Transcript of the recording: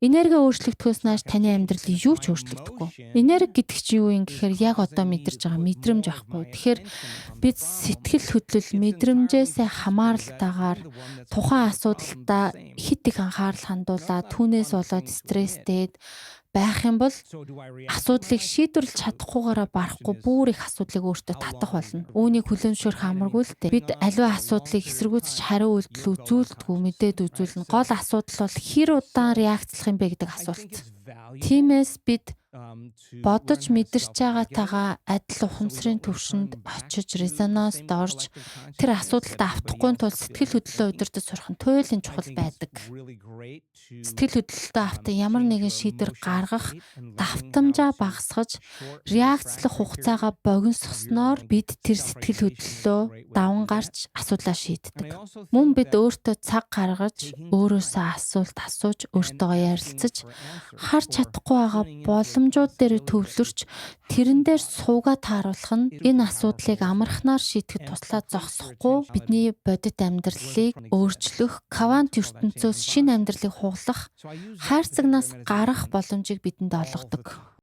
Энерги өөрчлөгдөхөөс нааш таны амьдралын юу ч өөрчлөгдөхгүй. Энерги гэдэг чинь юу юм гэхээр яг одоо мэдэрч байгаа мэдрэмж байхгүй. Тэгэхээр бид сэтгэл хөдлөл мэдрэмжээсээ хамааралтайгаар тухайн асуудалтай хит их анхаарал хандуулаад түүнээс болоод стресстэйд байх юм бол асуудлыг шийдвэрлэж чадахгүйгаараа барахгүй бүр их асуудлыг өөртөө татах болно. Үүнийг хүлээмжшөөрөх амаргүй л дээ. Бид аливаа асуудлыг эсэргүүцэж хариу үйлдэл үзүүлдэггүй мэдээд үзүүлнэ. Гол асуудал бол хэр удаан реакцлах юм бэ гэдэг асуулт. Тиймээс бид бодож мэдэрч байгаагаагаа адил ухамсарын төвшөнд очиж резонанст орж тэр асуудалтай автахгүй тул сэтгэл хөдлөлөө удирдах сурах нь туйлын чухал байдаг. Сэтгэл хөдлөлтөө автан ямар нэгэн шийдвэр гаргах давтамжаа багасгаж реакцлах хугацаагаа богиносгосноор бид тэр сэтгэл хөдлөлөө даван гарч асуудлаа шийддэг. Мөн бид өөртөө цаг гаргаж өөрөөсөө асуулт асууж өөртөөгөө ярилцаж харж чадахгүй байгаа боломжууд дээр төвлөрч тэрэн дээр суугаад тааруулах нь энэ асуудлыг амархнаар шийдэхэд туслаад зогсохгүй бидний бодит амьдралыг өөрчлөх, квант ертөнцөөс шинэ амьдралыг хугалах, хайр цагнаас гарах боломжийг бидэнд олгодог.